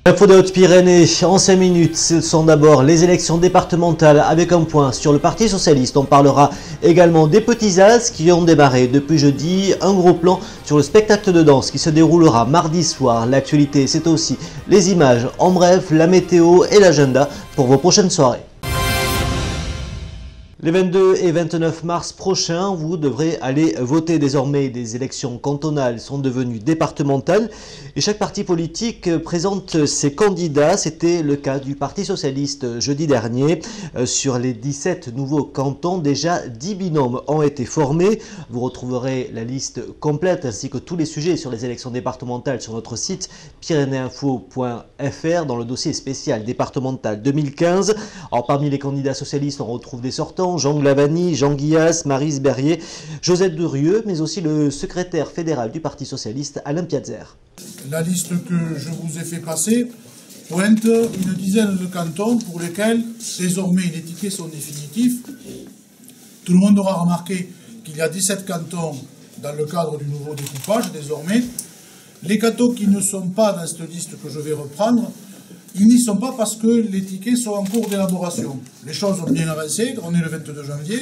Info des Hautes-Pyrénées, en 5 minutes, ce sont d'abord les élections départementales avec un point sur le Parti Socialiste. On parlera également des petits as qui ont démarré depuis jeudi. Un gros plan sur le spectacle de danse qui se déroulera mardi soir. L'actualité, c'est aussi les images, en bref, la météo et l'agenda pour vos prochaines soirées. Les 22 et 29 mars prochains, vous devrez aller voter. Désormais, des élections cantonales sont devenues départementales et chaque parti politique présente ses candidats. C'était le cas du Parti Socialiste jeudi dernier. Sur les 17 nouveaux cantons, déjà 10 binômes ont été formés. Vous retrouverez la liste complète ainsi que tous les sujets sur les élections départementales sur notre site pyrénéinfo.fr dans le dossier spécial départemental 2015. Alors, parmi les candidats socialistes, on retrouve des sortants. Jean Glavany, Jean Guillas, Maryse Berrier, Josette Durieux, mais aussi le secrétaire fédéral du Parti Socialiste, Alain Piazzer. La liste que je vous ai fait passer pointe une dizaine de cantons pour lesquels désormais les tickets sont définitifs. Tout le monde aura remarqué qu'il y a 17 cantons dans le cadre du nouveau découpage désormais. Les cantons qui ne sont pas dans cette liste que je vais reprendre, ils n'y sont pas parce que les tickets sont en cours d'élaboration. Les choses ont bien avancé, on est le 22 janvier,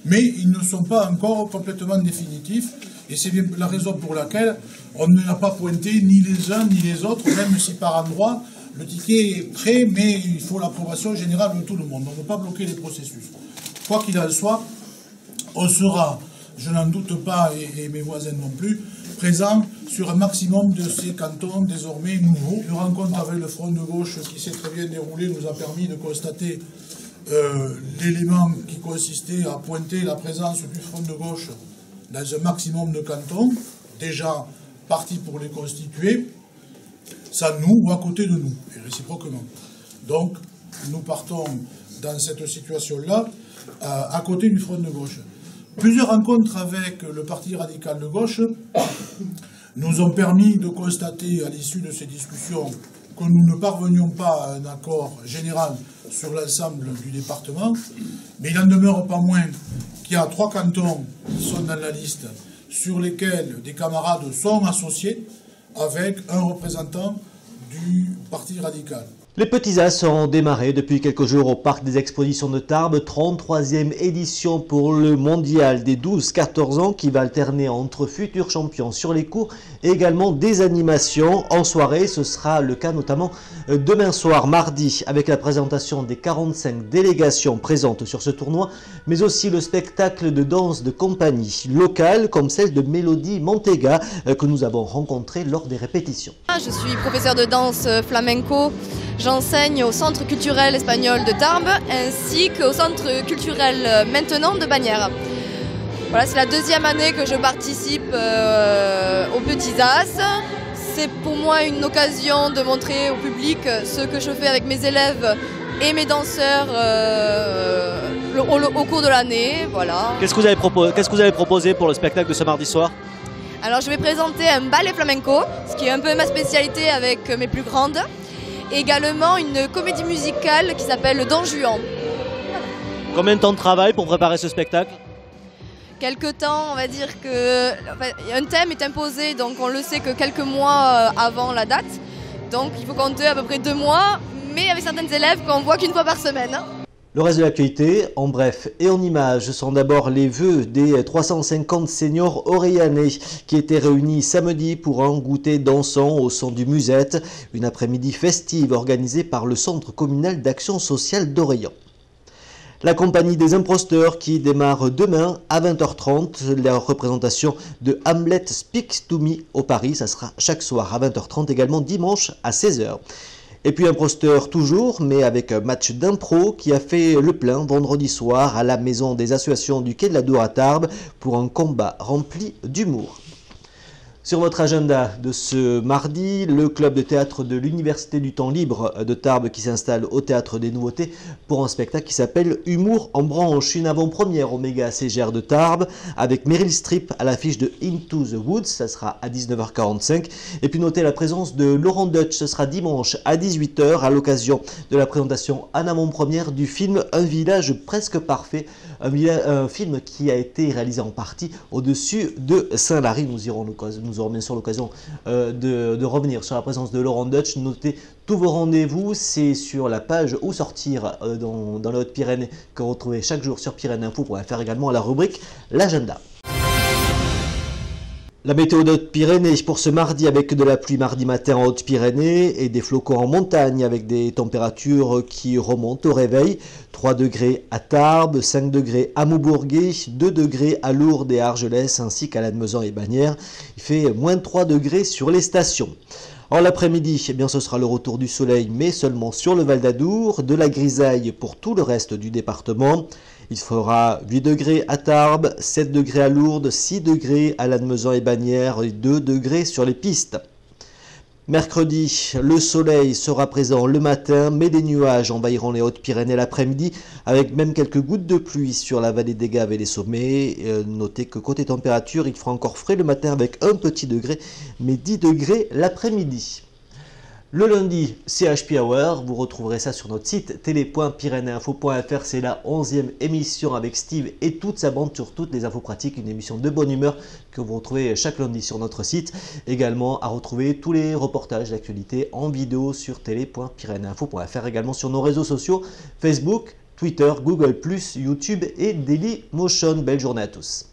mais ils ne sont pas encore complètement définitifs. Et c'est bien la raison pour laquelle on ne l'a pas pointé ni les uns ni les autres, même si par endroit, le ticket est prêt, mais il faut l'approbation générale de tout le monde. On ne peut pas bloquer les processus. Quoi qu'il en soit, on sera, je n'en doute pas, et mes voisins non plus, présents sur un maximum de ces cantons désormais nouveaux. Une rencontre avec le Front de gauche qui s'est très bien déroulée nous a permis de constater l'élément qui consistait à pointer la présence du Front de gauche dans un maximum de cantons, déjà partis pour les constituer, sans nous ou à côté de nous, et réciproquement. Donc, nous partons dans cette situation-là à côté du Front de gauche. Plusieurs rencontres avec le Parti radical de gauche nous ont permis de constater à l'issue de ces discussions que nous ne parvenions pas à un accord général sur l'ensemble du département, mais il n'en demeure pas moins qu'il y a 3 cantons qui sont dans la liste sur lesquels des camarades sont associés avec un représentant du Parti radical. Les petits as ont démarré depuis quelques jours au Parc des Expositions de Tarbes, 33e édition pour le mondial des 12-14 ans qui va alterner entre futurs champions sur les cours et également des animations en soirée. Ce sera le cas notamment demain soir, mardi, avec la présentation des 45 délégations présentes sur ce tournoi, mais aussi le spectacle de danse de compagnie locale comme celle de Mélodie Mantega que nous avons rencontrée lors des répétitions. Je suis professeure de danse flamenco. J'enseigne au Centre culturel espagnol de Tarbes ainsi qu'au Centre culturel maintenant de Bagnères. Voilà, c'est la 2e année que je participe aux Petits As. C'est pour moi une occasion de montrer au public ce que je fais avec mes élèves et mes danseurs au cours de l'année. Voilà. Qu'est-ce que vous avez proposé pour le spectacle de ce mardi soir ? Alors je vais présenter un ballet flamenco, ce qui est un peu ma spécialité avec mes plus grandes. Également une comédie musicale qui s'appelle Don Juan. Combien de temps de travail pour préparer ce spectacle ? Quelque temps, on va dire que un thème est imposé, donc on le sait que quelques mois avant la date. Donc il faut compter à peu près 2 mois, mais avec certaines élèves qu'on voit qu'une fois par semaine. Le reste de l'actualité, en bref et en images, sont d'abord les vœux des 350 seniors oréanais qui étaient réunis samedi pour un goûter dansant au son du Musette, une après-midi festive organisée par le Centre communal d'action sociale d'Orléans. La compagnie des imposteurs qui démarre demain à 20h30, la représentation de Hamlet Speaks to Me au Paris, ça sera chaque soir à 20h30, également dimanche à 16h. Et puis Imposteur toujours, mais avec un match d'impro qui a fait le plein vendredi soir à la maison des associations du Quai de la Dour à Tarbes pour un combat rempli d'humour. Sur votre agenda de ce mardi, le club de théâtre de l'Université du Temps Libre de Tarbes qui s'installe au Théâtre des Nouveautés pour un spectacle qui s'appelle Humour en branche, une avant-première au Méga CGR de Tarbes avec Meryl Streep à l'affiche de Into the Woods, ça sera à 19h45. Et puis notez la présence de Laurent Deutsch, ce sera dimanche à 18h à l'occasion de la présentation en avant-première du film Un village presque parfait, un film qui a été réalisé en partie au-dessus de Saint-Lary. Nous aurons bien sûr l'occasion de revenir sur la présence de Laurent Deutsch. Notez tous vos rendez-vous, c'est sur la page Où sortir dans les Hautes-Pyrénées que vous retrouvez chaque jour sur pyrénéinfo.fr, également à la rubrique l'agenda. La météo de Hautes-Pyrénées pour ce mardi avec de la pluie mardi matin en Hautes-Pyrénées et des flocons en montagne avec des températures qui remontent au réveil. 3 degrés à Tarbes, 5 degrés à Maubourguet, 2 degrés à Lourdes et à Argelès ainsi qu'à Lannemezan et Bagnères. Il fait moins 3 degrés sur les stations. En l'après-midi, eh bien, ce sera le retour du soleil, mais seulement sur le Val d'Adour, de la grisaille pour tout le reste du département. Il fera 8 degrés à Tarbes, 7 degrés à Lourdes, 6 degrés à Lannemezan et Bagnères et 2 degrés sur les pistes. Mercredi, le soleil sera présent le matin, mais des nuages envahiront les Hautes-Pyrénées l'après-midi, avec même quelques gouttes de pluie sur la vallée des Gaves et les sommets. Notez que côté température, il fera encore frais le matin avec un petit degré, mais 10 degrés l'après-midi. Le lundi, CHP Hour, vous retrouverez ça sur notre site télé.pyrénéinfo.fr. C'est la 11e émission avec Steve et toute sa bande sur toutes les infos pratiques. Une émission de bonne humeur que vous retrouvez chaque lundi sur notre site. Également à retrouver tous les reportages d'actualité en vidéo sur télé.pyrénéinfo.fr. Également sur nos réseaux sociaux Facebook, Twitter, Google+, YouTube et Dailymotion. Belle journée à tous.